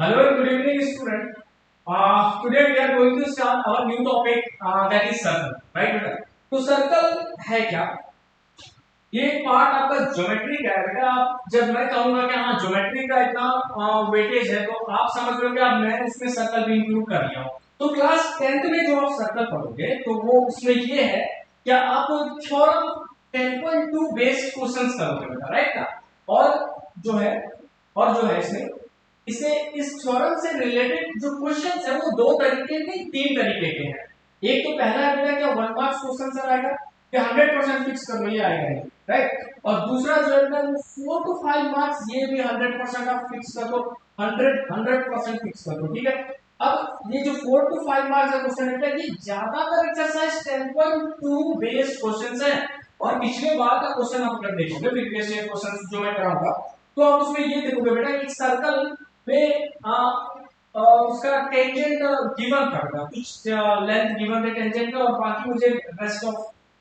Hello and good evening, student. Today we are going to start our new topic that is circle, right बेटा? तो circle है क्या? ये part आपका geometry का है बेटा। आप जब मैं कहूंगा कि हाँ ज्योमेट्री का इतना वेटेज है तो आप समझ लो कि अब मैं इसमें सर्कल भी इंक्लूड कर लिया हूँ। तो क्लास 10th में जो आप सर्कल पढ़ोगे तो वो उसमें ये है क्या आप थ्योरम 10.2 बेस्ड क्वेश्चंस करोगे बेटा, राइट ना? और जो है इसमें इसे इस थ्योरम से रिलेटेड जो क्वेश्चंस है वो दो तरीके नहीं तीन तरीके के हैं। एक तो पहला है बेटा क्या 1 मार्क्स क्वेश्चन सर आएगा कि 100% फिक्स कर लो ये आएगा ही, राइट? और दूसरा जो है ना 4 to 5 मार्क्स ये भी 100% आप फिक्स कर दो, 100% फिक्स कर दो, ठीक है? अब ये जो 4 to 5 मार्क्स का क्वेश्चन है ये ज्यादातर एक्सरसाइज 10.2 बेस्ड क्वेश्चंस हैं। और पिछले बार का क्वेश्चन आप अगर देखोगे प्रीवियस ईयर क्वेश्चन जो मैं कराऊंगा तो आप उसमें ये देखोगे बेटा एक सर्कल में उसका टेंजेंट गिवन था, कुछ लेंथ गिवन है टेंजेंट का और बाकी मुझे रेस्ट ऑफ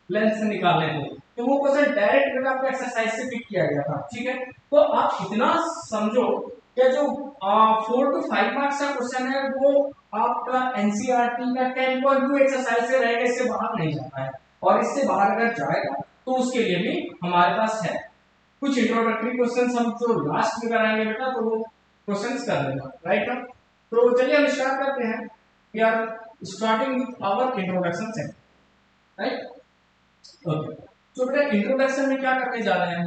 लेंथ से निकालने थे। तो वो क्वेश्चन डायरेक्ट बेटा आपको एक्सरसाइज से पिक किया गया था, ठीक है? तो आप इतना समझो कि जो 4 to 5 मार्क्स का क्वेश्चन है वो आपका एनसीईआरटी का 10.2 एक्सरसाइज से रहेगा, इससे बाहर नहीं जाता है। और इससे बाहर अगर जाएगा तो उसके लिए भी हमारे पास है कुछ इंट्रोडक्टरी क्वेश्चंस हम जो लास्ट में कराएंगे बेटा, तो वो क्वेश्चंस कर लेना, राइट? तो चलिए हम स्टार्ट करते हैं। We are starting with our introduction section, right? Okay, तो बेटा इंट्रोडक्शन में क्या करने जा रहे हैं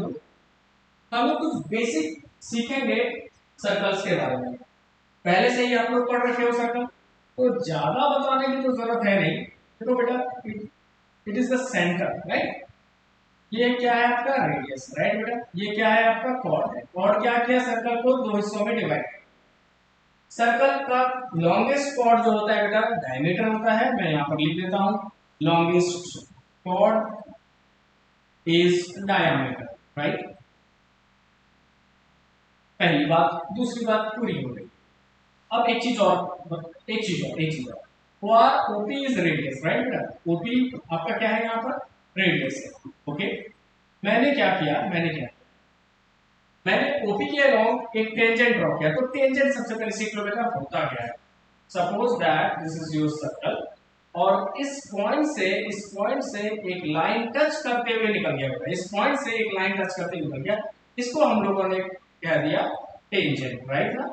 हम लोग कुछ बेसिक सीखेंगे सर्कल्स के बारे में। पहले से ही आप लोग पढ़ रखे हो सर्कल, तो ज्यादा बताने की तो जरूरत है नहीं। तो बेटा it is the centre, right? ये क्या है आपका रेडियस, राइट बेटा? ये क्या है आपका कॉर्ड है। कॉर्ड क्या किया, सर्कल को दो हिस्सों में डिवाइड। सर्कल का लॉन्गेस्ट कॉर्ड जो होता है बेटा डायमीटर होता है, मैं यहां पर लिख देता हूं longest chord is diameter, right? पहली बात। दूसरी बात पूरी हो गई। अब एक चीज और ओपी इज रेडियस, राइट बेटा? ओपी आपका क्या है, यहाँ पर रेडियस है, ओके? मैंने ओपी के अलोंग एक टेंजेंट ड्रॉ किया। तो टेंजेंट सबसे पहले सीख लो बेटा होता क्या है। Suppose that this is your circle और इस पॉइंट से एक लाइन टच करते हुए निकल गया बेटा। इस पॉइंट से एक लाइन टच करते हुए निकल गया, इसको हम लोगों ने कह दिया टेंजेंट, राइट ना?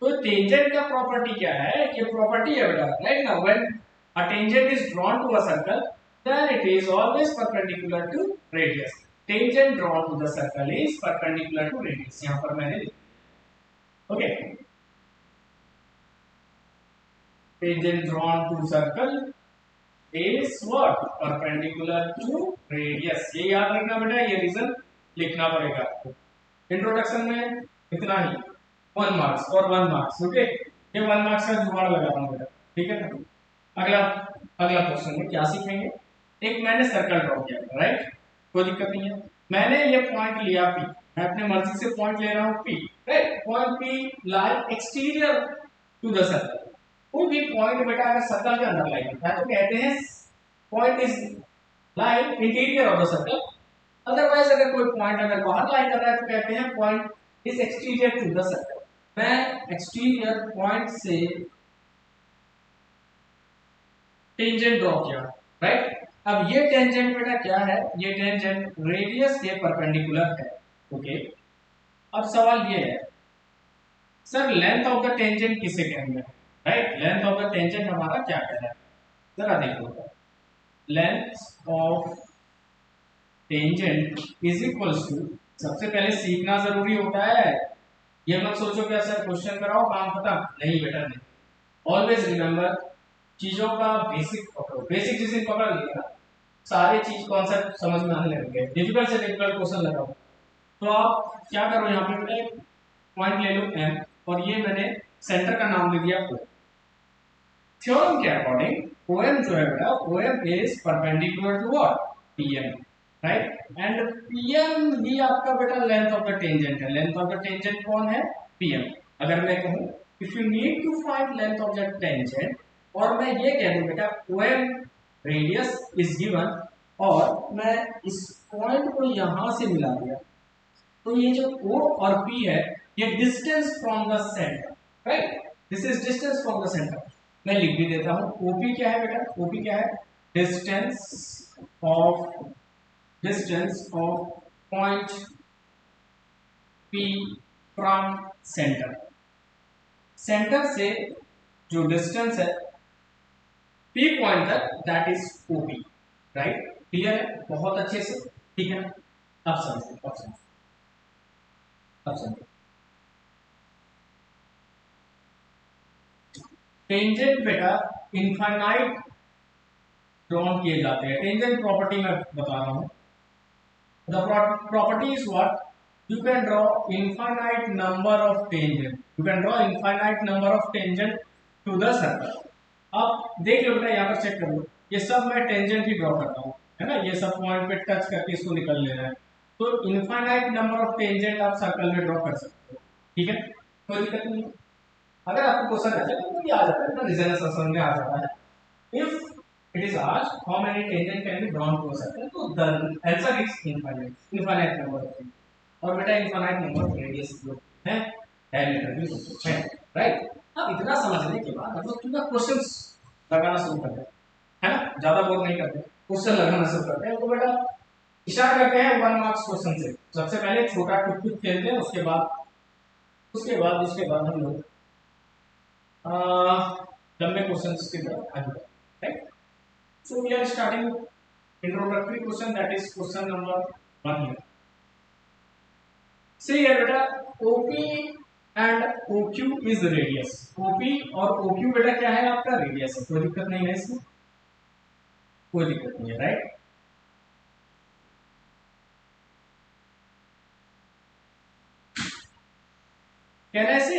तो टेंजेंट का प्रॉपर्टी क्या है, ये प्रॉपर्टी है बेटा, राइट ना? When a tangent is drawn to a circle then it is always perpendicular to radius. Tangent drawn to the circle is perpendicular to radius. यहाँ पर मैंने लिखा, okay? Tangent drawn to circle is what? Perpendicular to radius. ये याद रखना बेटा, ये reason लिखना पड़ेगा आपको। इंट्रोडक्शन में इतना ही, 1 मार्क्स और 1 मार्क्स, ओके? ये 1 मार्क्स का जुगाड़ लगा रहा हूँ बेटा, ठीक है ना? अगला अगला क्वेश्चन में क्या सीखेंगे। एक मैंने सर्कल ड्रॉ किया, राइट? कोई दिक्कत नहीं है। मैंने ये पॉइंट लिया पी, मैं अपने मर्जी से पॉइंट ले रहा हूँ P, right? Point P lie exterior to the circle. कोई भी पॉइंट बेटा अगर सर्कल के अंदर लाई होता है तो कहते हैं point is lie interior of the circle. Otherwise अगर कोई पॉइंट अगर बाहर लाई कर रहा है तो कहते हैं point is exterior to the circle. मैं एक्सटीरियर पॉइंट से टेंजेंट ड्रॉ किया, राइट? अब ये टेंजेंट बेटा क्या है, ये टेंजेंट रेडियस के परपेंडिकुलर है, ओके? अब सवाल ये है sir length of the tangent किसे कहेंगे, right? Length of the tangent हमारा क्या कहलाता है, जरा देखो। Length of tangent is equals to, सबसे पहले सीखना जरूरी होता है। ये मत सोचो कि सर क्वेश्चन कराओ काम खत्म, नहीं बेटा नहीं। ऑलवेज रिमेंबर चीजों का बेसिक पकड़ो। बेसिक जिस दिन पकड़ लिया सारे चीज कॉन्सेप्ट समझ में आने लगेंगे। डिफिकल्ट से डिफिकल्ट क्वेश्चन लगाओ तो आप क्या करो, यहाँ पे बेटा एक पॉइंट ले लो एम और ये मैंने सेंटर का नाम दे दिया ओ। थ्योरम के अकॉर्डिंग ओएम जो है बेटा OM is perpendicular to what, PM, right? And PM भी आपका बेटा लेंथ ऑफ द टेंजेंट है। लेंथ ऑफ द टेंजेंट कौन है, पीएम। अगर मैं कहूं if you need to find length of the tangent और मैं ये कह दूं बेटा ओएम रेडियस इज गिवन और मैं इस पॉइंट को यहां से मिला दिया, तो ये जो O और P है ये distance from the centre, right? This is distance from the centre. मैं लिख भी देता हूं, ओपी क्या है बेटा, ओपी क्या है, distance of point P from centre. Centre से जो डिस्टेंस है पी पॉइंट तक, that is OP. Right, clear है, बहुत अच्छे से, ठीक है। अब समझो, अब समझो। टेंजेंट बेटा इनफाइनाइट ड्रॉन किए जाते हैं। टेंजेंट प्रॉपर्टी मैं बता रहा हूं। The property is what, you can draw infinite number of tangent, you can draw infinite number of tangent to the circle। अब देख लो बेटा, यहाँ पर चेक कर लो, ये सब मैं टेंजेंट ही ड्रॉ करता हूँ, है ना, ये सब पॉइंट पे टच करके इसको निकल ले रहा है, तो इनफाइनाइट नंबर ऑफ टेंजेंट आप सर्कल में ड्रॉ कर सकते हो, ठीक है, कोई दिक्कत नहीं है। अगर आपको क्वेश्चन आ जाए तो ये आ जाता है ना, रिजल्ट समझ में आ जाता है। If it is asked how many tangent can be drawn to a circle, तो the answer is infinite number of tangent। और बेटा इनफाइनाइट नंबर ऑफ रेडियस जो है डायमीटर भी है, राइट। अब इतना समझने के बाद मतलब तुम क्वेश्चंस लगाना शुरू कर दे, है ना, ज्यादा बोर नहीं करते, क्वेश्चन लगाना शुरू करते हैं। तो बेटा इशारा करते हैं 1 मार्क्स क्वेश्चन से। सबसे पहले छोटा टुक टुक खेलते हैं, उसके बाद हम लोग लंबे क्वेश्चंस की तरफ आगे बढ़ते हैं, right. So we are starting introductory question, that is question number 1 here। See here बेटा, OP and OQ is radius। OP और OQ बेटा क्या है, आपका रेडियस है, कोई दिक्कत नहीं है इसमें, कोई दिक्कत नहीं है, राइट। कहने से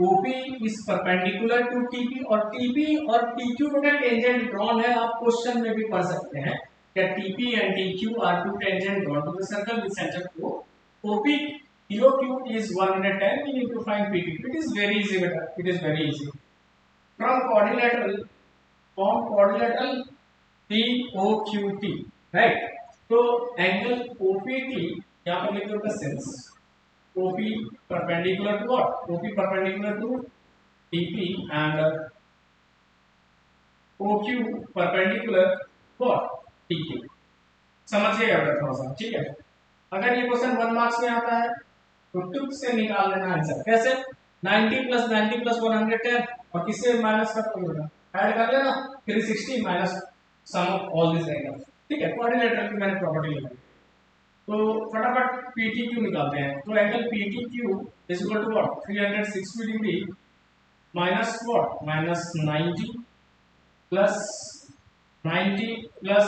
OP is perpendicular to TP, और TP और TQ बेटा टेंजेंट ड्रॉन है। आप क्वेश्चन में भी पढ़ सकते हैं क्या TP and TQ are two tangent drawn to the circle with center O। OP POQ is 110, we need to find PT। It is very easy beta, it is very easy। From quadrilateral POQT, right। तो angle OPT यहाँ पर लिख दो since OP perpendicular to what, OP perpendicular to TP and OQ perpendicular what, TQ। समझिएगा बेटा थोड़ा सा, ठीक है। अगर ये क्वेश्चन 1 मार्क्स में आता है तो टुक से निकाल लेना आंसर। कैसे, 90 प्लस 90 प्लस 110, और किससे माइनस कर दोगे, ऐड कर लेना, 360 minus sum of all this angles, ठीक है। कोऑर्डिनेटर की मैंने प्रॉपर्टी लगाई, तो फटाफट PTQ निकालते हैं। तो angle PTQ is equal to what, 360 degree minus what, minus 90 plus 90 plus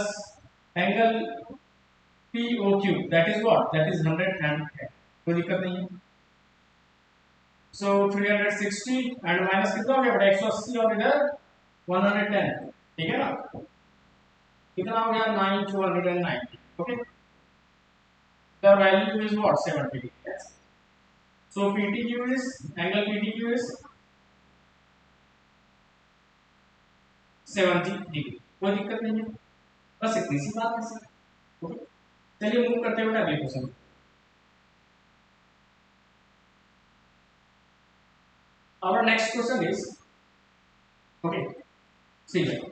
angle POQ, that is what, that is 110, कोई दिक्कत नहीं है। सो 360 एंड माइनस कितना हो गया बेटा, 180, और इधर 110, ठीक है ना, कितना हो गया 9290, okay. The value is what, 70। So PTQ is, angle PTQ is 70 degree, कोई दिक्कत नहीं है, बस इतनी सी बात है सर, ओके। चलिए मूव करते हैं बेटा अगले question. Our next question is, okay, see here,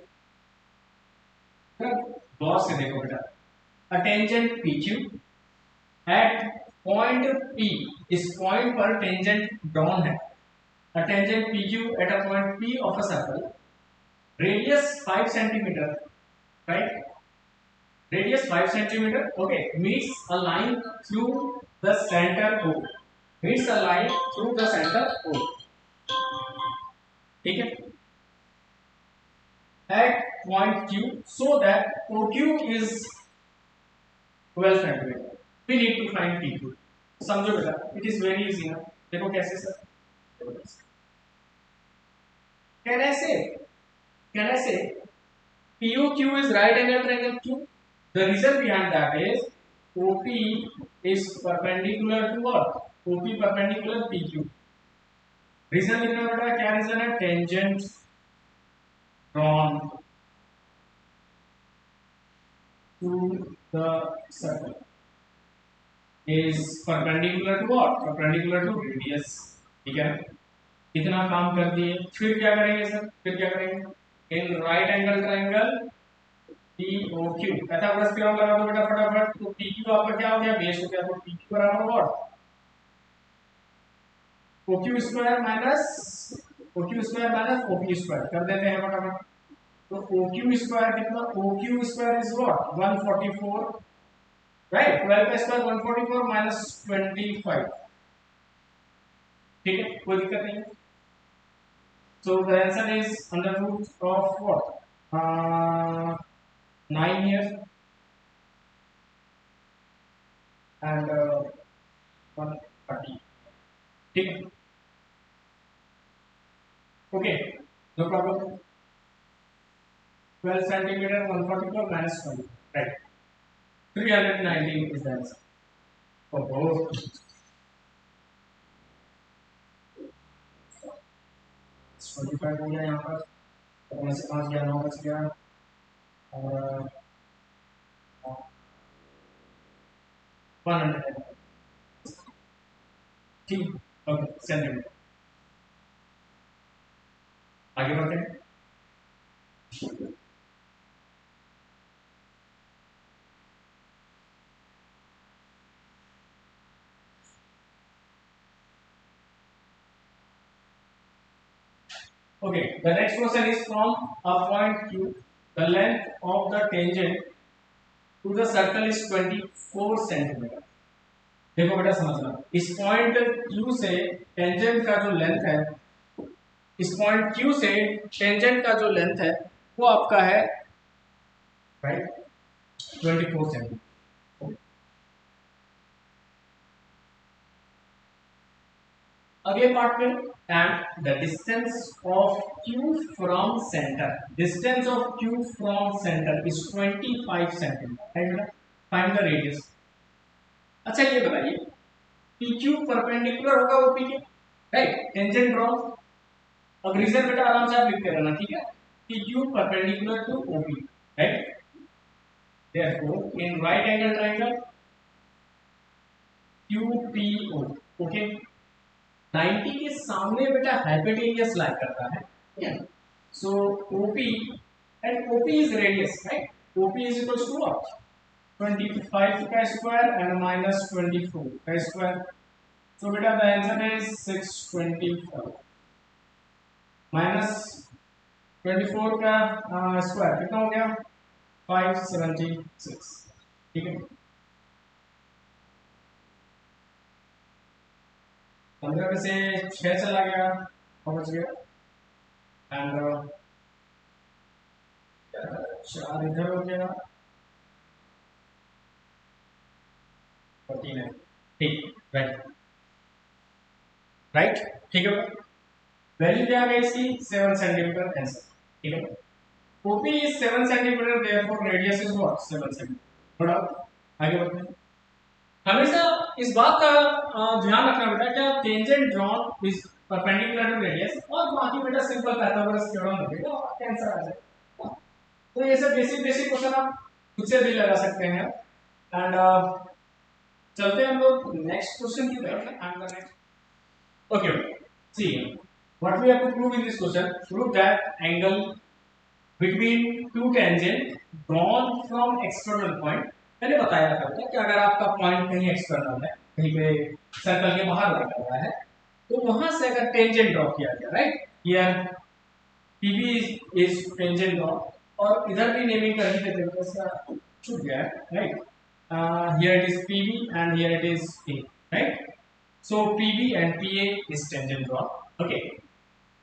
गौर से देखो बेटा, a tangent PQ at point P, इस पॉइंट पर टेंजेंट ड्रॉन है, a tangent PQ at a point P of a circle, radius 5 centimeter, right, radius 5 centimeter, okay, meets a line through the center O, meets a line through the center O, ठीक है, at point Q, so that OQ is 12 centimeter, we need to find PQ। समझो बेटा, it is very easy ना, देखो कैसे sir, can I say POQ is right angle triangle Q। The reason behind that is OP is perpendicular to what, OP perpendicular PQ। Reason लिखना बेटा, क्या reason है, tangent drawn to the circle is perpendicular to what, perpendicular to radius, ठीक है। इतना काम कर दिए, फिर क्या करेंगे सर, फिर क्या करेंगे, in right angle triangle POQ Pythagoras theorem लगा दो बेटा फटाफट। तो PQ आपका क्या हो गया, बेस हो गया, तो PQ बराबर what, OQ square minus OP square कर देते हैं फटाफट। तो OQ स्क्वायर कितना, OQ square is what 144, right, 12 का स्क्वायर 144 माइनस 25, ठीक है, कोई दिक्कत नहीं है। So the answer is under root of what? 9 here and 130. ठीक है, okay, no problem. 12 centimeter 144 minus 20, right? 319 is the answer. Oh, 25 हो गया यहाँ पर, तो में से 5 गया 9 बच गया और 100, ठीक, ओके, सेंटीमीटर। आगे बढ़ते हैं। Okay, the next question is from a point Q. The length of the tangent to the circle is 24 centimetre. देखो बेटा समझना, इस पॉइंट Q से टेंजेंट का जो लेंथ है, इस पॉइंट Q से टेंजेंट का जो लेंथ है वो आपका है राइट 24 सेंटीमीटर। अगले पार्ट में, and the distance of Q from centre, distance of Q from centre is 25 centimetre, right बेटा, फाइंड द रेडियस। अच्छा ये बताइए, PQ परपेंडिकुलर होगा OP के, राइट, टेंजेंट ड्रॉ। अब रीजन बेटा आराम से आप लिखते रहना, ठीक है, PQ perpendicular to OP, right, therefore in right angle triangle QPO, okay, 90 के सामने बेटा हाइपोटेन्यूस लाई करता है, so OP and OP is radius, right? OP is equals to what? 25 का स्क्वायर and minus 24 का स्क्वायर, so बेटा the answer is 624 minus 24 का square कितना हो गया 576, ठीक है, 15 में से 6 चला गया और बच गया एंड 4 इधर हो गया 14 है, ठीक, राइट, राइट, ठीक है, वैल्यू क्या आ गई इसकी 7 सेंटीमीटर आंसर, ठीक है, OP is 7 centimetre, therefore radius is what 7 centimetre. थोड़ा आगे बढ़ते हैं। हमेशा इस बात का ध्यान रखना बेटा, क्या tangent drawn is perpendicular to radius, और बाकी बेटा सिंपल पैथागोरस थ्योरम लगेगा और आंसर आ जाएगा। तो ये सब बेसिक बेसिक क्वेश्चन आप खुद से भी लगा सकते हैं एंड चलते हैं हम लोग नेक्स्ट क्वेश्चन की तरफ। And the next, okay, see what we have to prove in this question, prove that angle between two tangent drawn from external point। मैंने बताया था कि अगर आपका पॉइंट कहीं एक्सटर्नल है, कहीं पे सर्कल के बाहर लगा हुआ है, तो वहां से अगर टेंजेंट ड्रॉ किया गया, right, here PB is tangent draw, और इधर भी नेमिंग कर ही देते हैं, इसका छूट गया है, right, here it is PB and here it is A, right, so PB and PA is tangent draw, okay.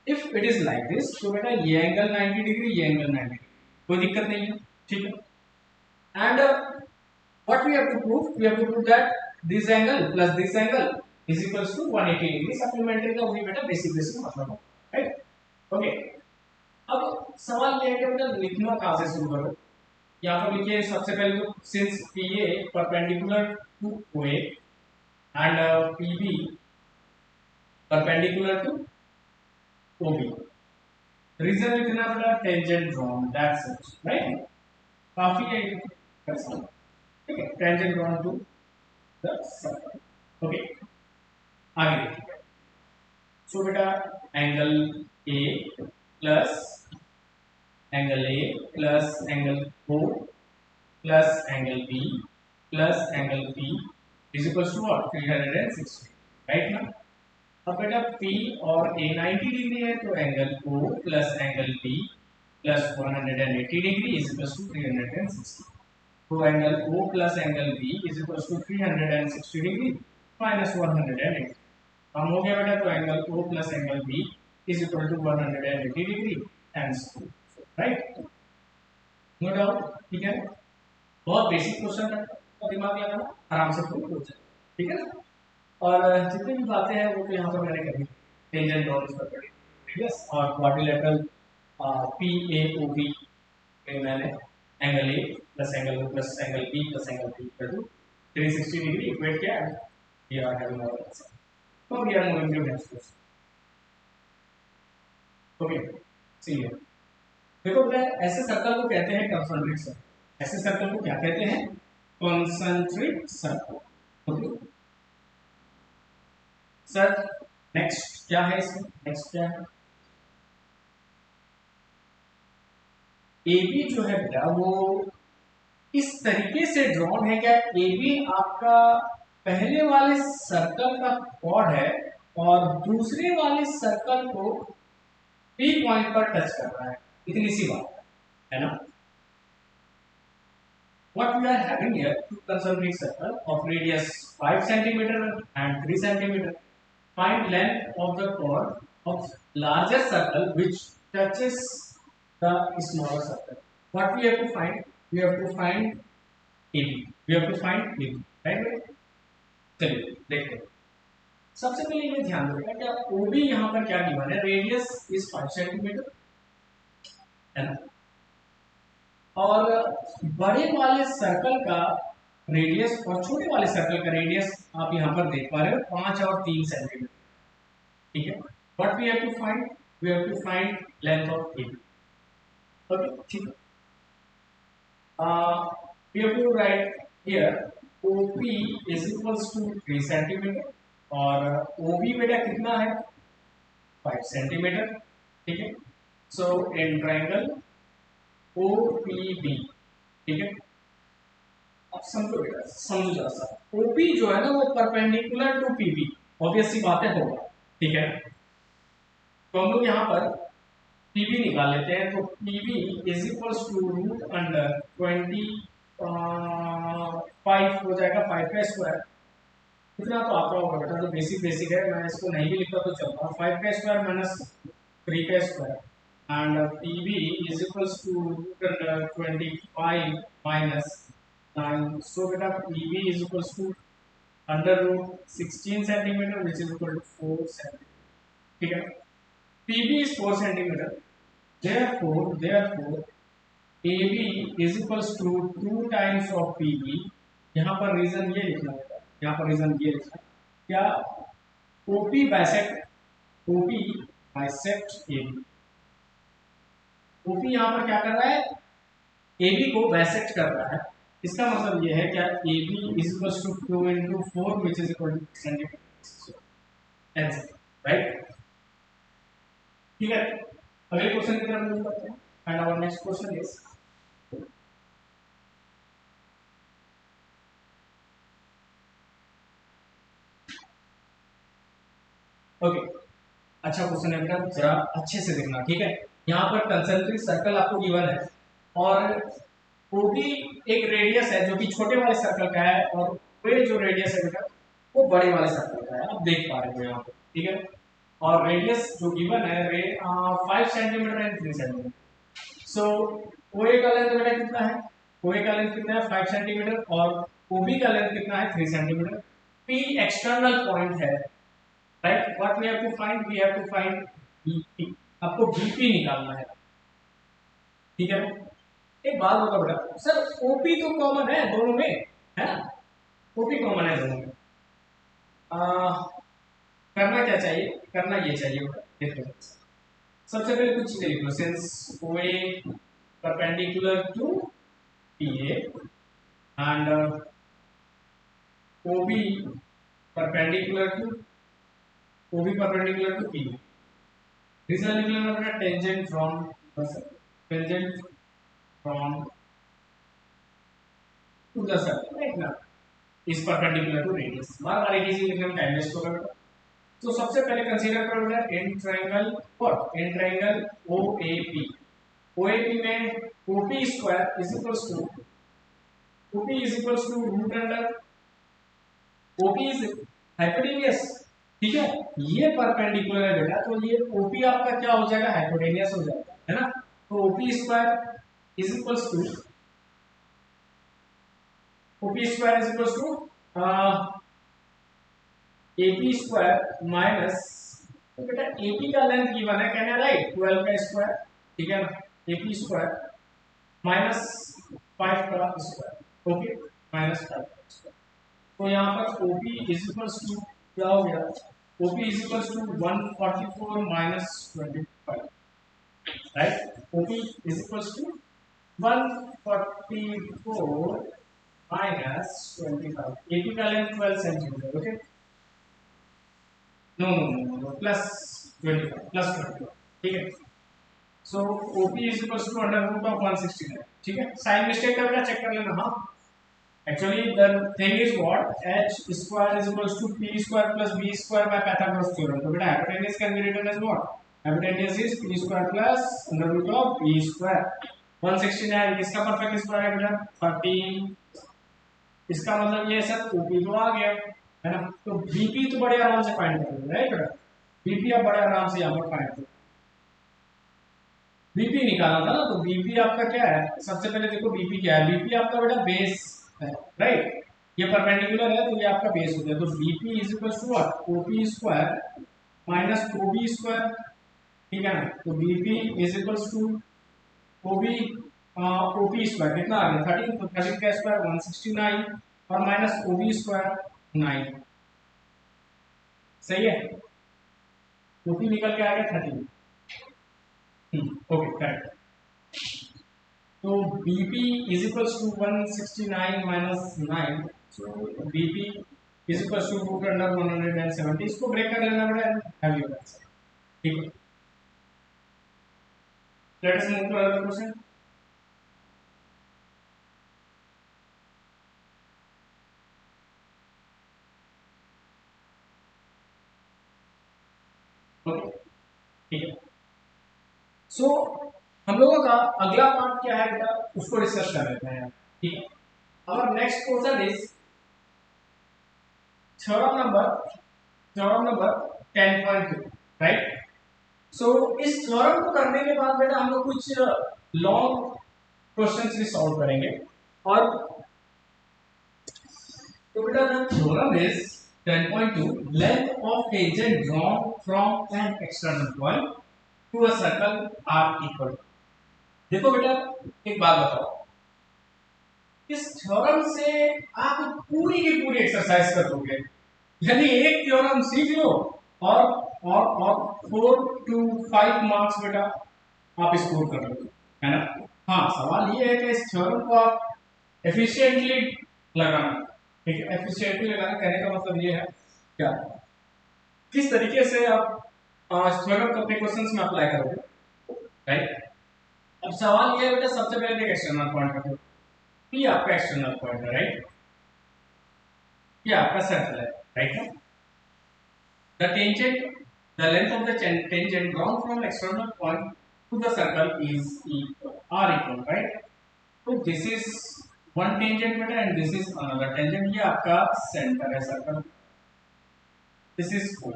If it is like this, तो बेटा ये एंगल 90 डिग्री, ये एंगल 90 डिग्री, कोई दिक्कत नहीं है, ठीक है। And what we have to prove, we have to prove that this angle plus this angle is equals to 180 degree. Supplementary का वही बेटा बेसिक बेसिक मतलब है, राइट, ओके। अब सवाल ये है कि बेटा लिखना कहां से शुरू करो, यहाँ पर लिखिए सबसे पहले तो since PA perpendicular to OA and PB perpendicular to OB, reason लिखना बेटा tangent drawn, that's it, right, काफी है ठीक है, tangent drawn to the circle, okay. आगे देखिए, सो बेटा angle A plus angle A plus angle O plus angle B plus angle P is equal to what 360, right ना। अब बेटा P और A 90 डिग्री है तो angle O plus angle B plus 180 degree is equal to 360। तो angle O plus angle B is equal to 360 degree minus 180। हम हो गया बेटा, तो angle O plus angle B is equal to 180 degree and so, right, no doubt, ठीक है। बहुत basic question है, तो दिमाग लगाना, आराम से प्रूव हो जाए, ठीक है ना। और जितनी भी बातें हैं वो तो यहाँ पर मैंने करी, टेंजेंट और इस पर करी, ठीक है। और quadrilateral P A O B में मैंने angle A plus angle O plus angle B plus angle B equal to 360 degree equate किया है। We are having our answer, तो we are moving to next question. Okay, see here, देखो बेटा, ऐसे circle को कहते हैं कंसंट्रिक सर्कल। ऐसे सर्कल को क्या कहते हैं? Concentric circle. Okay sir, next क्या है इसमें? नेक्स्ट क्या है? ए बी जो है बेटा वो इस तरीके से ड्रॉन है, क्या ए बी आपका पहले वाले सर्कल का कॉर्ड है और दूसरे वाले सर्कल को पी पॉइंट पर टच कर रहा है, इतनी सी बात है ना। What we are having here, two concentric circle of radius 5 centimeter and 3 centimeter. Find length of the chord of larger circle which touches the smaller circle. What we have to find? We have to find AB. We have to find AB. Right? चलिए देखते हैं। सबसे पहले ये ध्यान रखिएगा क्या OB यहाँ पर क्या गिवन है? रेडियस इज 5 सेंटीमीटर, है ना। और बड़े वाले सर्कल का रेडियस और छोटे वाले सर्कल का रेडियस आप यहाँ पर देख पा रहे हो 5 और 3 सेंटीमीटर, ठीक है। What we have to find? We have to find length of AB। Okay, ठीक है। We have to write here OP is equals to 3 centimetre और OB बेटा कितना है? 5 सेंटीमीटर, ठीक है। सो इन ट्रायंगल OPB, ठीक है। अब समझो बेटा, समझो जरा सा, OP जो है ना वो परपेंडिकुलर टू PB, ऑब्वियस सी बात है होगा, ठीक है। तो हम लोग यहाँ पर PB निकाल लेते हैं, तो PB is equals to root under 25 हो जाएगा, 5 का स्क्वायर, इतना तो आता होगा बेटा, तो बेसिक बेसिक है, मैं इसको नहीं भी लिखता तो चलता, 5 का स्क्वायर माइनस 3 का square and PB is equals to root under 25 minus 9. So beta PB is equals to under root 16 centimeter which is equal to 4 centimeter. ठीक है, PB is 4 centimeter. Therefore AB is equals to 2 times of PB. यहाँ पर reason ये लिखना होगा, यहाँ पर reason ये लिखना क्या OP bisect AB। OP यहाँ पर क्या कर रहा है? AB को बाइसेक्ट कर रहा है, इसका मतलब ये है क्या AB is equals to 2 into 4 which is equal to 6 centimeter, right, ठीक है। अगले क्वेश्चन की तरफ मूव करते हैं and our next question is okay. अच्छा क्वेश्चन है बेटा, जरा अच्छे से देखना, ठीक है। यहाँ पर कंसेंट्रिक सर्कल आपको गिवन है और OB एक रेडियस है जो कि छोटे वाले सर्कल का है और वे जो रेडियस है बेटा वो बड़े वाले सर्कल का है, आप देख पा रहे हो यहाँ पर, ठीक है। और रेडियस जो गिवन है 5 centimetre and 3 centimetre. So OA का लेंथ बेटा कितना है? OA का लेंथ कितना है? 5 सेंटीमीटर और OB का लेंथ कितना है? 3 सेंटीमीटर। P एक्सटर्नल पॉइंट है, right. What we have to find? We have to find BP। आपको BP निकालना है, ठीक है। एक बात बताओ बेटा, सर OP तो कॉमन है दोनों में, है ना, OP कॉमन है दोनों में। करना क्या चाहिए? करना ये चाहिए बेटा, देखो सबसे पहले कुछ चीजें लिख लो, since OA perpendicular to PA and OB perpendicular to PB, reason लिख लेना बेटा tangent from tangent from to the circle right ना इज परपेंडिकुलर टू रेडियस। बार बार एक ही चीज लिखने में टाइम वेस्ट होगा बेटा। तो सबसे पहले कंसीडर करो बेटा in triangle what in triangle OAP. OAP में OP square is equals to OP is equals to root under OP is hypotenuse. ठीक है ये परपेंडिकुलर है बेटा तो ये ओपी आपका क्या हो जाएगा हाइपोटेनियस हो जाएगा है ना। तो OP square is equals to OP square is equals to AP square minus तो बेटा एपी का लेंथ गिवन है कहना राइट 12 का स्क्वायर ठीक है ना एपी स्क्वायर माइनस 5 का स्क्वायर ओके माइनस 5 का स्क्वायर। तो यहाँ पर OP इज इक्वल्स टू क्या हो गया OP is equals to 144 minus 25 right OP is equals to 144 minus 25 AP का length 12 centimetre okay no plus 25 ठीक है। So OP is equals to under root of 169 ठीक है। साइन मिस्टेक का बेटा चेक कर लेना हाँ। Actually, the thing is what h square is equals to p square plus b square by Pythagoras theorem. तो बेटा hypotenuse can be written as what? Hypotenuse is p square plus under root of b square. 169 इसका perfect square है बेटा 30 इसका मतलब ये सब OP तो आ गया है ना। तो BP तो बड़े आराम से फाइंड कर लेंगे राइट बेटा BP आप बड़े आराम से यहाँ पर फाइंड कर BP निकालना था ना। तो BP आपका क्या है सबसे पहले देखो BP क्या है BP आपका बेटा बेस राइट ये परपेंडिकुलर है तो ये आपका बेस हो गया। तो BP is equal to what OP square minus OB square ठीक है ना। तो BP is equal to OP square कितना आ गया 13 तो 13 का स्क्वायर 169 और माइनस OB स्क्वायर 9 सही है। OP निकल के आ गया 13 ओके करेक्ट। तो BP is equals to 169 minus 9 so BP is equals to root under 170 इसको ब्रेक कर लेना पड़ेगा have your answer ठीक है। let us move to another question okay ठीक है। सो हम लोगों का अगला पार्ट क्या है बेटा उसको डिस्कस कर लेते हैं ठीक है। our next portion is theorem number 10.2 right. So इस थ्योरम को करने के बाद बेटा हम लोग कुछ लॉन्ग क्वेश्चंस भी सॉल्व करेंगे और तो बेटा the theorem is 10.2 length of tangent drawn from an external point to a circle are equal. देखो बेटा एक बात बताओ इस थ्योरम से आप पूरी की पूरी एक्सरसाइज कर दोगे यानी एक थ्योरम सीख लो और 4 to 5 मार्क्स बेटा आप स्कोर कर लो है ना। हाँ सवाल ये है कि इस थ्योरम को आप एफिशिएंटली लगाना ठीक है। एफिशिएंटली लगाना कहने का मतलब ये है क्या किस तरीके से आप थ्योरम को अपने क्वेश्चंस में अप्लाई करोगे राइट। अब सवाल ये है बेटा सबसे पहले एक एक्सटर्नल पॉइंट रखो ये आपका एक्सटर्नल पॉइंट है राइट ये आपका सर्कल है right. The tangent, the length of the tangent drawn from external point to the circle is equal, are equal, right? So this is one tangent beta and this is another tangent. ये आपका center है circle. This is 4.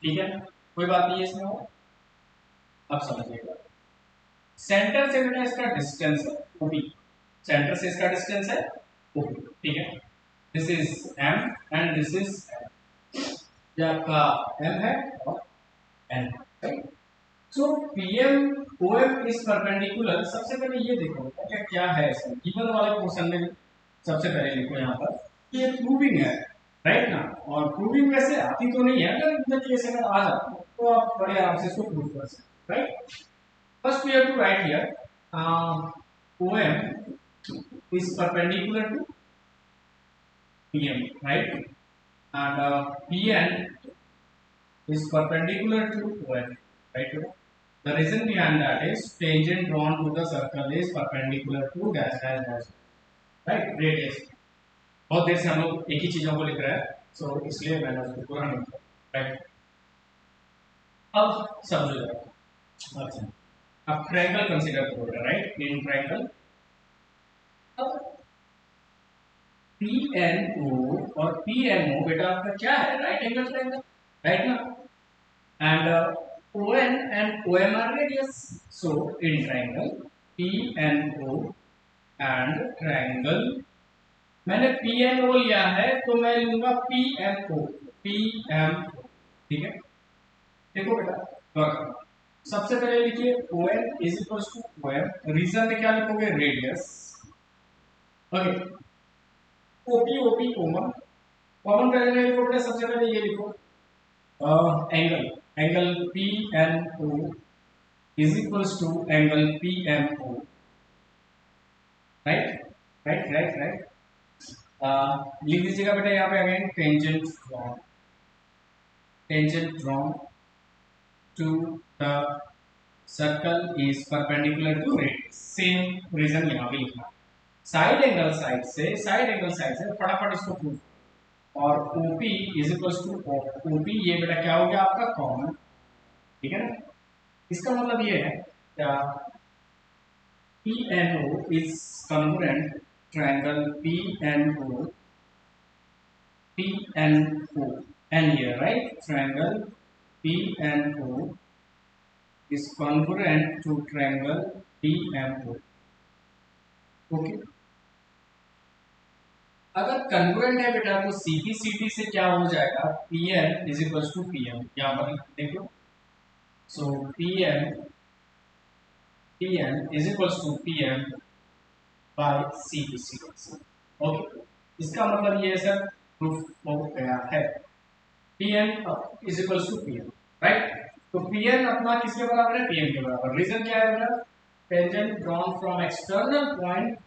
ठीक है? कोई बात नहीं है इसमें और अब समझिएगा। सेंटर से बेटा इसका डिस्टेंस है OP. सेंटर से इसका डिस्टेंस है OP. ठीक है? This is M and this is M. ये आपका M है और N है। सो PM OM इज परपेंडिकुलर। सबसे पहले ये देखो क्या क्या है इसमें गिवन वाले पोर्शन में सबसे पहले लिखो यहाँ पर कि ये प्रूविंग है राइट ना। और प्रूविंग वैसे आती तो नहीं है अगर इतना केस अगर आ जाता तो आप बड़े आराम से इसको प्रूव कर सकते right. First we have to write here OM is perpendicular to PM right and PN is perpendicular to OM right? The reason behind that is tangent drawn to the circle is perpendicular to dash dash dash, right? Radius. बहुत देर से हम लोग एक ही चीजों को लिख रहे हैं, so इसलिए मैंने उसको पूरा नहीं किया, right? अब समझो जरा, अच्छा, अब ट्रायंगल कंसीडर करोगे, राइट? इन ट्रायंगल अब PNO और PMO बेटा आपका क्या है? राइट एंगल ट्रायंगल, राइट ना? And ON and OM are radius. So in triangle PNO and triangle मैंने PNO लिया है तो मैं लूंगा PMO, PMO, ठीक है? देखो बेटा, वर्क सबसे पहले लिखिए ON is equals to OM, reason में क्या लिखोगे? Radius, okay. OP OP common, common करने लिखो बेटा, सबसे पहले ये लिखो angle, angle PNO is equals to angle PMO, right? Right, right, right. लिख दीजिएगा बेटा यहाँ पे again tangent drawn to the circle is perpendicular to radius, same reason यहाँ पे लिखना। साइड एंगल साइड से फटाफट इसको प्रूव, और OP is equals to OP, ये बेटा क्या हो गया आपका? कॉमन, ठीक है ना? इसका मतलब ये है क्या? PNO is congruent triangle PNO and here, right? Triangle PNO is congruent to triangle PMO. Okay. अगर congruent है बेटा तो CP से क्या हो जाएगा? PN is equals to PM, यहाँ पर देखो, so PN is equals to PM by CP. Okay, इसका मतलब ये सर प्रूफ हो गया है, Pn is equals to Pm, right? तो Pn अपना किसके बराबर है? Pm के बराबर। रीजन क्या है बेटा? Tangent drawn from external point.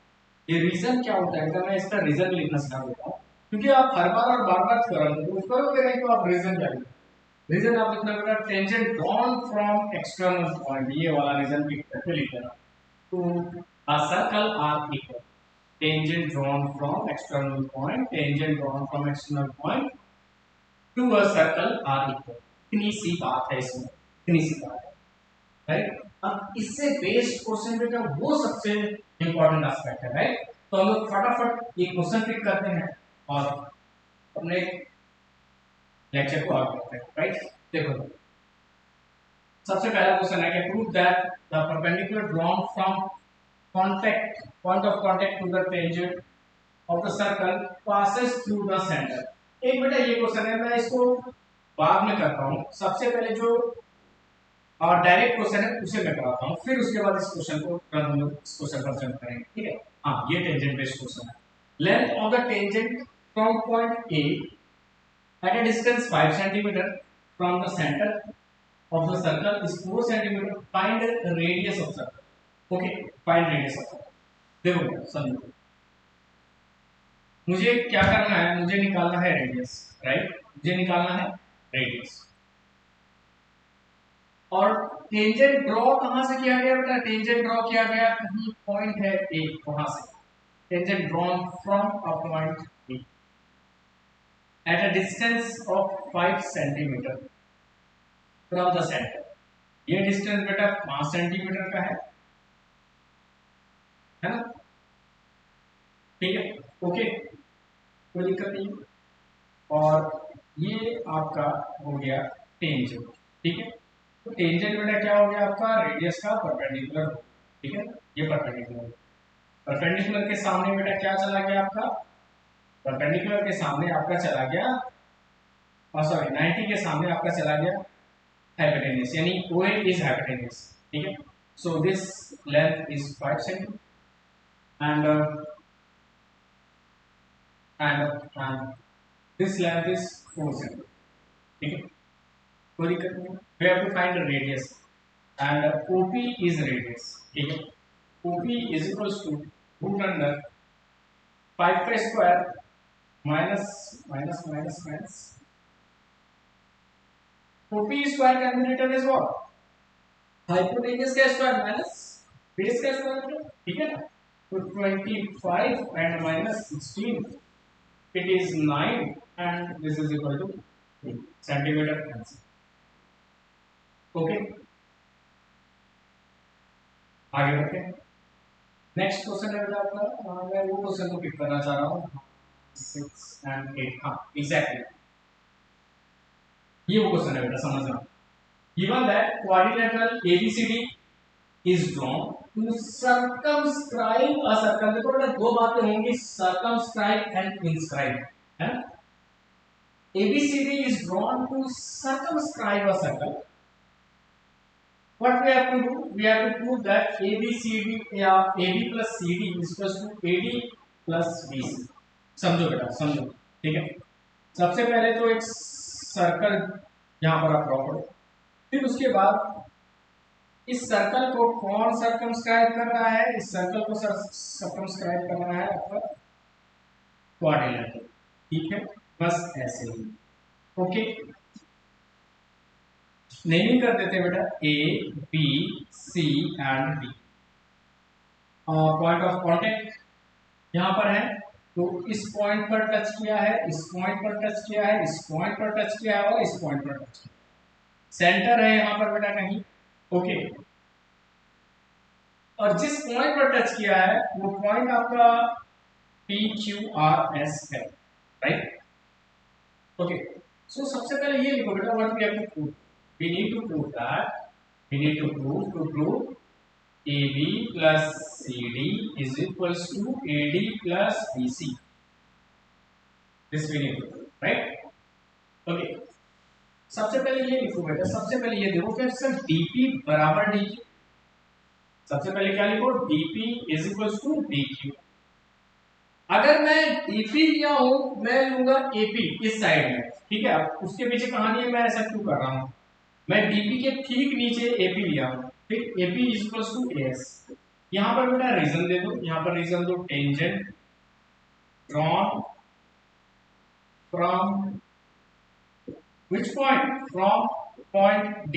ये रीजन क्या होता है? मैं इसका रीजन लिखना सिखा देता हूँ, क्योंकि आप हर बार और बार बार करोगे तो करोगे नहीं, तो आप रीजन क्या लिखोगे? रीजन आप लिखना बेटा tangent drawn from external point, ये वाला रीजन लिख करके लिख देना। तो a circle are equal, tangent drawn from external point, tangent drawn from external point to a circle are equal। इतनी सी बात है इसमें, इतनी सी बात है, राइट? अब इससे बेस्ड क्वेश्चन बेटा वो सबसे इंपॉर्टेंट एस्पेक्ट है, राइट? तो हम लोग फटाफट ये क्वेश्चन पिक करते हैं और अपने लेक्चर को आगे बढ़ते हैं, राइट? देखो, सबसे पहला क्वेश्चन है कि prove that the perpendicular drawn from contact point of contact to the tangent of the circle passes through the center। एक बेटा ये क्वेश्चन है, मैं इसको बाद में करता हूँ, सबसे पहले जो डायरेक्ट क्वेश्चन है उसे मैं कराता हूँ, फिर उसके बाद इस क्वेश्चन को हम लोग इस क्वेश्चन पर जंप करेंगे, ठीक है? हाँ, ये टेंजेंट बेस्ड क्वेश्चन है। Length of the tangent from point A at a distance 5 cm from the center of the circle is 4 cm, find the radius of circle। Okay, find radius of circle. देखो समझो, मुझे क्या करना है? मुझे निकालना है रेडियस, राइट? मुझे निकालना है रेडियस। और टेंजेंट ड्रॉ कहां से किया गया बेटा? टेंजेंट ड्रॉ किया गया कहीं पॉइंट है ए, वहां से tangent drawn from a point A at a distance of 5 centimetre from the centre. ये डिस्टेंस बेटा 5 सेंटीमीटर का है ना? ठीक है, ओके, कोई दिक्कत नहीं। और ये आपका हो गया टेंजेंट, ठीक है? तो टेंजेंट बेटा क्या हो गया आपका? रेडियस का परपेंडिकुलर, ठीक है? ये परपेंडिकुलर, परपेंडिकुलर के सामने बेटा क्या चला गया आपका? परपेंडिकुलर के सामने आपका चला गया, सॉरी 90 के सामने आपका चला गया हाइपोटेन्यूज, यानी OA इज हाइपोटेन्यूज, ठीक है? So this length is 5 centimetre and this length is 4 cm, ठीक है? कोई दिक्कत नहीं। We have to find the radius and OP is radius, ठीक है? OP is equals to root under 5 का square minus minus minus minus OP square can be written as what? Hypotenuse का square minus base का square, ठीक है ना। तो 25 and minus 16 it is 9 and this is equal two centimetre answer. Okay, आगे बढ़ते हैं। नेक्स्ट क्वेश्चन है बेटा आपका, मैं वो क्वेश्चन को पिक करना चाह रहा हूँ 6 एंड 8। हाँ एग्जैक्टली, ये वो क्वेश्चन है बेटा, समझना। Given that quadrilateral ABCD is drawn to circumscribe a circle। देखो बेटा दो बातें होंगी, circumscribe and inscribe, है ना। ABCD is drawn to circumscribe a circle। What we have to do? We have to prove that ABCD या AB plus CD is equals to AD plus BC। समझो बेटा, समझो, ठीक है। सबसे पहले तो एक सर्कल यहाँ पर आप ड्रॉ करो, फिर उसके बाद इस सर्कल को कौन सर्कमस्क्राइब कर रहा है? इस सर्कल को सर्कमस्क्राइब कर रहा है आपका क्वाड्रिलेटरल, ठीक है। बस ऐसे ही, ओके। नेमिंग कर देते हैं बेटा A B C and D. Point of contact यहां पर है, तो इस पॉइंट पर टच किया है, इस पॉइंट पर टच किया है, इस पॉइंट पर टच किया है और इस पॉइंट पर टच किया है। सेंटर है यहां पर बेटा कहीं, ओके। और जिस पॉइंट पर टच किया है वो पॉइंट आपका PQRS है, राइट, ओके। सो सबसे पहले ये लिखो बेटा, what we have to prove, we need to prove that, we need to prove AB plus CD is equals to AD plus BC। This we need to prove, right, okay. सबसे पहले ये लिखो बेटा, सबसे पहले ये देखो फिर सर DP बराबर DQ। सबसे पहले क्या लिखो, DP is equal to DQ। अगर मैं DP लिया हूं, मैं लूंगा AP इस साइड में, ठीक है। अब उसके पीछे कहानी है, मैं ऐसा क्यों कर रहा हूं, मैं DP के ठीक नीचे AP लिया हूं, ठीक। AP is equal to AS। यहां पर बेटा रीजन दे दो, यहां पर रीजन दो, tangent drawn from which point, from point D।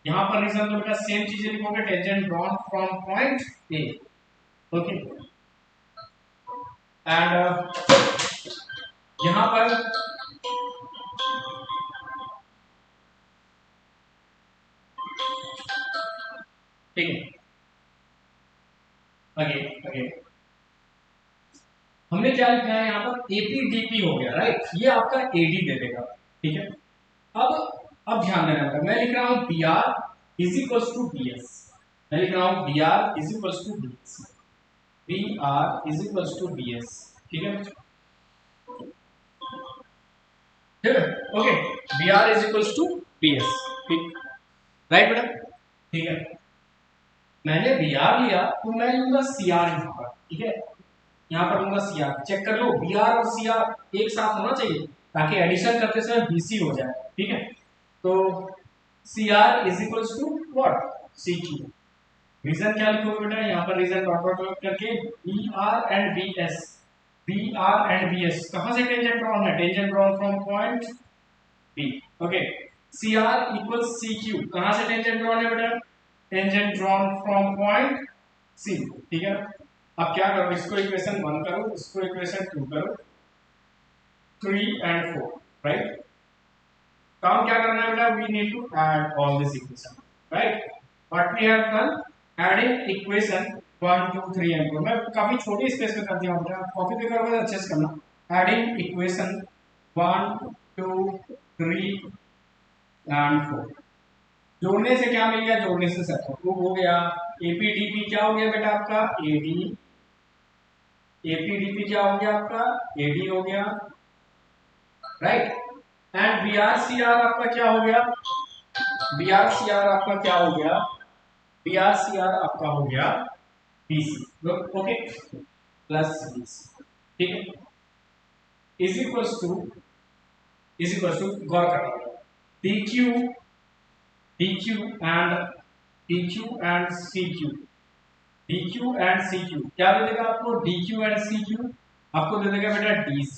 यहां पर रीजन दो बेटा, सेम चीजें लिखोगे, tangent drawn from point A, okay. And यहां पर ठीक है, अगेन हमने क्या लिखा है यहाँ पर, APDP हो गया, राइट। ये आपका AD दे देगा, ठीक है। अब ध्यान देना होगा, मैं लिख रहा हूं BR is equal to BS। मैं लिख रहा हूं BR is equal to BS, BR is equal to BS, ठीक है, ठीक है, okay. BR is equal to BS, ठीक, राइट बेटा, ठीक है। मैंने BR लिया तो मैं लूंगा CR यहाँ पर, ठीक है। यहाँ पर लूंगा CR, चेक कर लो BR और CR एक साथ होना चाहिए ताकि एडिशन करते समय BC हो जाए, ठीक है। तो CR is equal to what, CQ। Reason क्या लिखोगे बेटा, यहाँ पर रीजन डॉट डॉट करके BR and BS, BR and BS कहां से टेंजेंट ड्रॉन है, tangent drawn from point B, okay. CR equal CQ कहां से टेंजेंट ड्रॉन है बेटा, tangent drawn from point C, ठीक है। अब क्या करो, इसको इक्वेशन 1 करो, इसको इक्वेशन 2 करो, 3 एंड 4, राइट। काम क्या करना है बेटा, we need to add all this equation, right. What we have done, adding equation 1 2 3 and 4। मैं काफी छोटी स्पेस में कर दिया हूं बेटा, कॉपी पे करोगे तो अच्छे से करना। एडिंग इक्वेशन 1 2 3 एंड 4, जोड़ने से क्या मिल गया, जोड़ने से सब हो गया। APDP क्या हो गया बेटा आपका, AD, APDP क्या हो गया आपका, AD हो गया, राइट। एंड BRCR आपका क्या हो गया, BRCR आपका क्या हो गया, BRCR आपका हो गया BC, ओके, प्लस BC, ठीक है। इज इक्वल्स टू गौर करना होगा, DQ and CQ, DQ and CQ क्या दे देगा आपको, DQ एंड CQ आपको दे देगा बेटा DC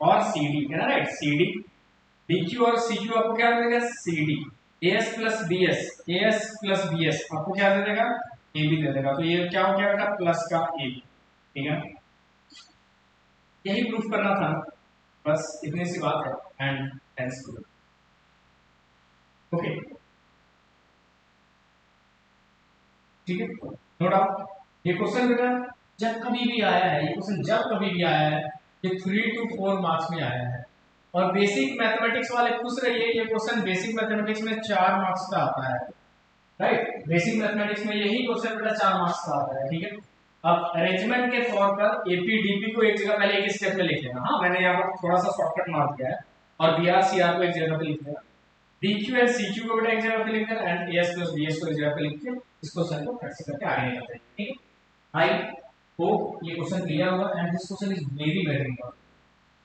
और CD, है ना, राइट। CD, DQ और CQ आपको क्या दे देगा, CD, S plus B S, S plus B S आपको क्या दे देगा, ए बी दे देगा। तो ये क्या हो गया बेटा, प्लस का ए, ठीक है। यही प्रूफ करना था, बस इतनी सी बात है। एंड हेंस ओके, ठीक है, नो डाउट। ये क्वेश्चन बेटा जब कभी भी आया है, ये क्वेश्चन जब कभी भी आया है, ये 3 to 4 मार्क्स में आया है। और बेसिक मैथमेटिक्स वाले पूछ रही है, ये क्वेश्चन बेसिक मैथमेटिक्स में 4 मार्क्स का आता है, राइट। बेसिक मैथमेटिक्स में यही क्वेश्चन बेटा 4 मार्क्स का आता है, ठीक है। अब अरेंजमेंट के तौर पर एपी डीपी को एक जगह पहले एक स्टेप में लिख लेना, हाँ मैंने यहाँ पर थोड़ा सा शॉर्टकट मार दिया है। और बी आर सी आर को एक जगह पे लिख लेना, DQ एंड CQ को बेटा एक जगह पे लिखकर एंड AS प्लस BS को एक जगह पे लिख के इस क्वेश्चन को प्रैक्टिस करके आगे निकलते हैं, ठीक है। आई होप ये क्वेश्चन क्लियर होगा and this question is very very important,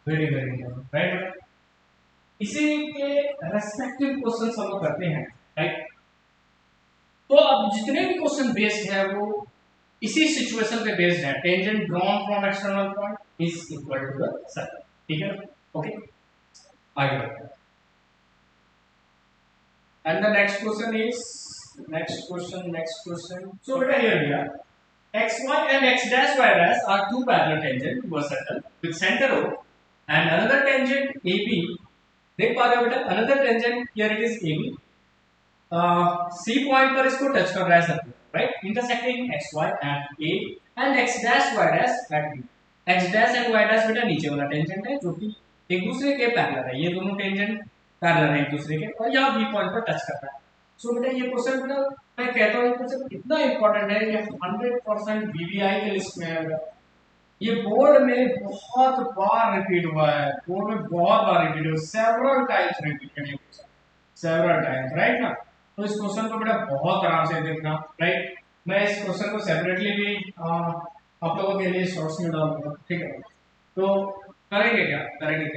very very important, right. इसी के रेस्पेक्टिव क्वेश्चंस हम लोग करते हैं, राइट। तो अब जितने भी क्वेश्चन बेस्ड है वो इसी सिचुएशन पे बेस्ड है, tangent drawn from external point is equal to the circle, ठीक है। ओके, आगे बढ़ते हैं। And the next question is next question. So beta here we are. X y and x dash y dash are two parallel tangent to a circle with center O and another tangent AB. देख पा रहे हो बेटा, another tangent here it is AB. C point पर इसको touch कर रहा है circle, right? Intersecting x y at A and x dash y dash at B. x dash and y dash बेटा नीचे वाला tangent है जो कि एक दूसरे के पैरेलल है, ये दोनों tangent पैरेलल है एक दूसरे के, और यहाँ बी पॉइंट पर टच करता है। सो बेटा ये क्वेश्चन बेटा मैं कहता हूँ ये क्वेश्चन इतना इंपॉर्टेंट है, ये 100% बीबीआई के लिस्ट में है। ये बोर्ड में बहुत बार रिपीट हुआ है, बोर्ड में बहुत बार रिपीट हुआ, सेवरल टाइम्स रिपीटेड है, सेवरल टाइम्स, राइट ना। तो इस क्वेश्चन को बेटा बहुत आराम से देखना, राइट। मैं इस क्वेश्चन को सेपरेटली भी आप लोगों के लिए शॉर्ट्स में डालूंगा, ठीक है। तो करेंगे क्या, करेंगे।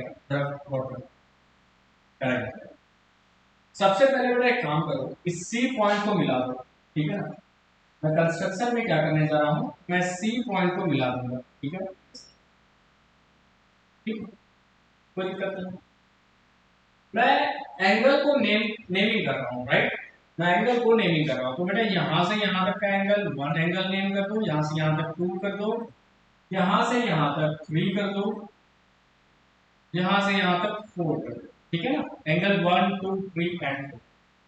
सबसे पहले बेटा एक काम करो, इस सी पॉइंट को मिला दो, ठीक है ना। मैं कंस्ट्रक्शन में क्या करने जा रहा हूं, मैं सी पॉइंट को मिला दूंगा, ठीक है, ठीक, कोई दिक्कत नहीं। मैं एंगल को नेमिंग कर रहा हूं, राइट। मैं एंगल को नेमिंग कर रहा हूं, तो बेटा यहां से यहां तक का एंगल 1 एंगल नेम कर दो, यहां से यहां तक 2 कर दो, यहां से यहां तक 3 कर दो, यहां से यहां तक 4 कर दो, ठीक है ना। एंगल 1 2 3 एंड 4,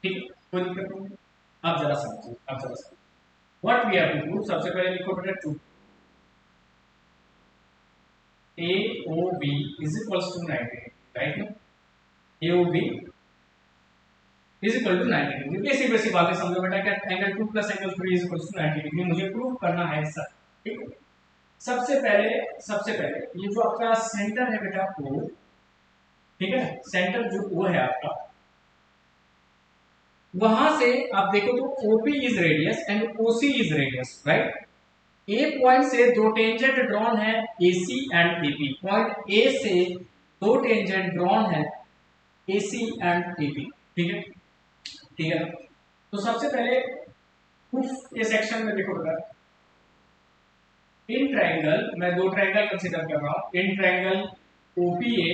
ठीक है, कोई दिक्कत नहीं। अब जरा समझिए, अब जरा समझिए what we have to do. सबसे पहले लिखो बेटा 2 AOB is equals to 90, right ना। AOB is equal to 90 degree. Basic basic बातें समझो बेटा, क्या angle 2 plus angle 3 is equals to 90 degree मुझे प्रूव करना है सर, ठीक है। सबसे पहले ये जो आपका सेंटर है बेटा O, ठीक है, सेंटर जो O है आपका, वहां से आप देखो तो OP is radius and OC is radius, right. A point से दो टेंजेंट ड्रॉन है AC and AP, point A से दो टेंजेंट ड्रॉन है AC एंड AP, ठीक है, ठीक है। तो सबसे पहले प्रूफ के सेक्शन में देखो बेटा, इन ट्रायंगल, मैं दो ट्रायंगल कंसीडर कर रहा हूं, in triangle OPA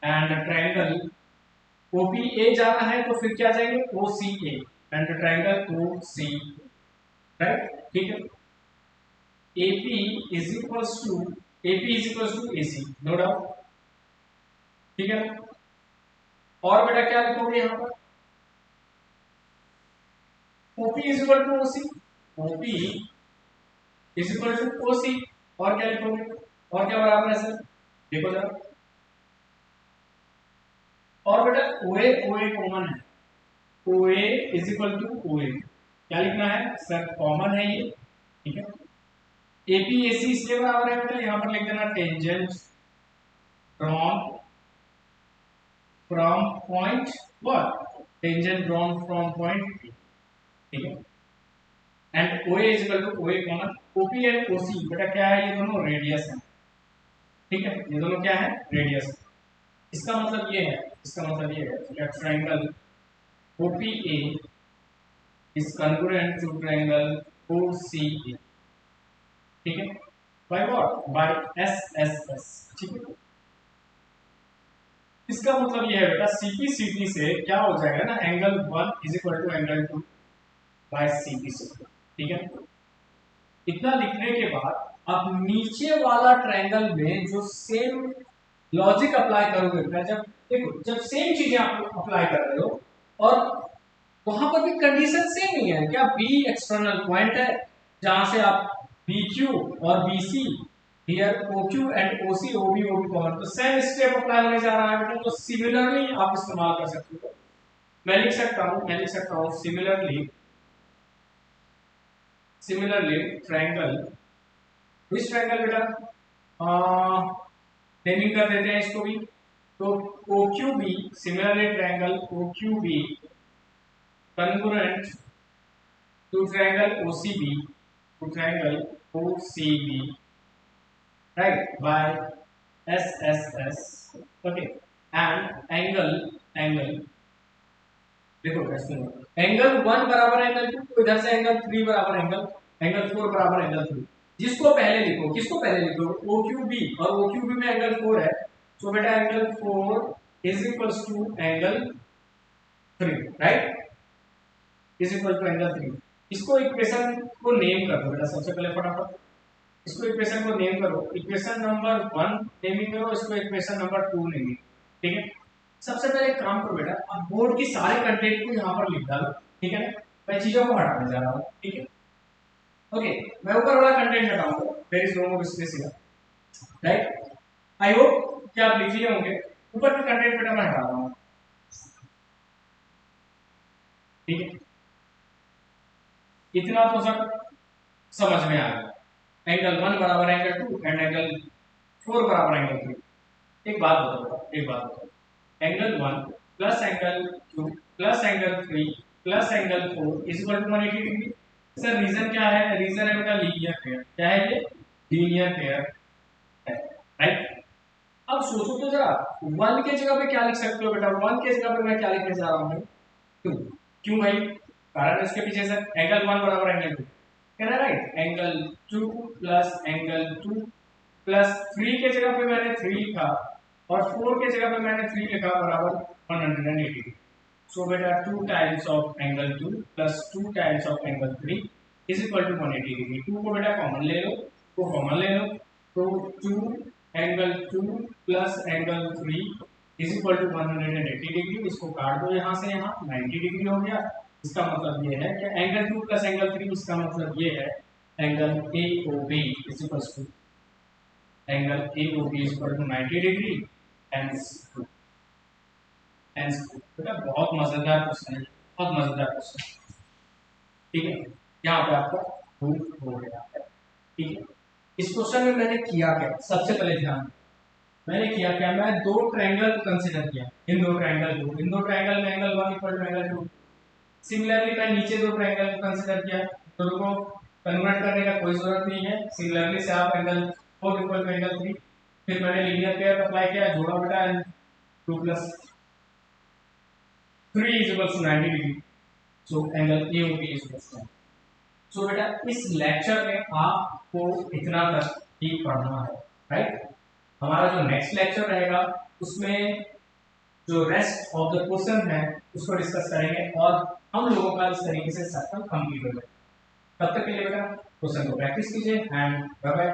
and triangle OPA जाना है तो फिर क्या जाएंगे OCA and triangle OC, right, ठीक है। AP is equals to AC, no doubt, ठीक है। और बेटा क्या लिखोगे यहां पर, OP is equal to OC, OP is equal to OC, और क्या लिखोगे, और क्या बराबर है सर, देखो जरा। और बेटा OA कॉमन है, OA is equal to OA, क्या लिखना है सर, कॉमन है ये, ठीक है। AP AC इसलिए बराबर है बेटा, यहां पर लिख देना tangent drawn from point what, tangent drawn from point P, ठीक है। And OA is equal to OA common, OP and OC बेटा क्या है, ये दोनों रेडियस है, ठीक है, ये दोनों क्या है, रेडियस। इसका मतलब ये है, इसका मतलब ये है कि triangle OPA is congruent to triangle OCA, ठीक है, by what, by SSS, ठीक है। इसका मतलब ये है बेटा सीपी सीटी से क्या हो जाएगा ना, angle 1 is equal to angle 2 by CP CT. ठीक है, इतना लिखने के बाद आप नीचे वाला ट्रायंगल में जो सेम लॉजिक अप्लाई करोगे बेटा, जब देखो जब सेम चीजें आप अप्लाई कर रहे हो और वहां पर भी कंडीशन सेम ही है, क्या बी एक्सटर्नल पॉइंट है जहां से आप बी क्यू और B C, here O Q and O C, O B common, तो सेम स्टेप अप्लाई होने जा रहा है बेटा, तो सिमिलरली आप इस्तेमाल कर सकते हो। मैं लिख सकता हूं सिमिलरली ट्रायंगल, विच ट्रायंगल बेटा, नेमिंग कर देते हैं इसको भी, तो O Q B, similarly triangle O Q B congruent to triangle OCB, right, by SSS, okay, and angle देखो कैसे एंगल 1 बराबर एंगल 2, तो इधर से एंगल 3 बराबर एंगल 4 बराबर एंगल 3, जिसको पहले लिखो, किसको पहले लिखो, OQB, और OQB में एंगल 4 है, तो बेटा angle 4 is equals to angle 3, right, is equal to angle 3। इसको इक्वेशन को नेम कर दो बेटा, सबसे पहले फटाफट इसको इक्वेशन को नेम करो, इक्वेशन नंबर 1 नेमिंग करो, इसको इक्वेशन नंबर 2 नेमिंग, ठीक है। सबसे पहले एक काम करो बेटा, अब बोर्ड की सारे कंटेंट को यहाँ पर लिख डालो, ठीक है, मैं चीजों को हटाने जा रहा हूँ, ठीक है, ओके, मैं ऊपर वाला कंटेंट हटाऊंगा, there is no more space here, right, I hope कि आप लिख लिए होंगे, ऊपर का कंटेंट बेटा मैं हटा रहा हूँ, ठीक है, इतना तो सब समझ में आ गया, एंगल 1 बराबर एंगल 2 एंड एंगल 4 बराबर एंगल 3। एक बात बताओ, angle 1 plus angle 2 plus angle 3 plus angle 4 is equal to 180 degree. Sir reason क्या है, रीजन है बेटा लीनियर पेयर, क्या है ये, लीनियर पेयर है, राइट। अब सोचो तो जरा, 1 के जगह पे क्या लिख सकते हो बेटा, 1 के जगह पे मैं क्या लिखने जा रहा हूँ, 2, क्यों भाई, कारण इसके पीछे सर एंगल 1 बराबर एंगल 2, कह रहा है right, angle 2 plus angle 2 plus 3 के जगह पे मैंने 3 लिखा और 4 के जगह पे मैंने 3 लिखा बराबर 180। सो बेटा 2 times of angle 2 plus 2 times of angle 3 is equal to 180 degree. 2 को बेटा कॉमन ले लो, तो 2 angle 2 plus angle 3 is equal to 180 degree. इसको काट दो यहाँ से यहाँ, 90 डिग्री हो गया। इसका मतलब ये है कि एंगल 2 प्लस एंगल 3, इसका मतलब ये है angle AOB is equal to angle AOB is equal to 90 degree, hence बेटा बहुत मजेदार क्वेश्चन है, बहुत मजेदार क्वेश्चन, ठीक है। यहाँ पे आपका प्रूफ हो गया है, ठीक है। इस क्वेश्चन में मैंने किया क्या, सबसे पहले ध्यान, मैंने किया क्या, मैं दो ट्रायंगल को कंसीडर किया, इन दो ट्रायंगल में angle 1 equal to angle 2। Similarly मैं नीचे दो ट्रायंगल को कंसीडर किया, दोनों को कन्वर्ट करने का कोई जरूरत नहीं है, सिमिलरली से आप एंगल 4 इक्वल टू एंगल 3, फिर मैंने लीनियर पेयर अप्लाई किया, जोड़ा बेटा 2 plus 3 is equal to 90 degree, so angle AOB is equal to 90। so बेटा इस लेक्चर में आपको इतना तक ही पढ़ना है, राइट। हमारा जो नेक्स्ट लेक्चर रहेगा उसमें जो रेस्ट ऑफ द क्वेश्चन है उसको डिस्कस करेंगे और हम लोगों का इस तरीके से सर्कल कंप्लीट हो जाएगा। तब तक के लिए बेटा क्वेश्चन को प्रैक्टिस कीजिए एंड बाय बाय।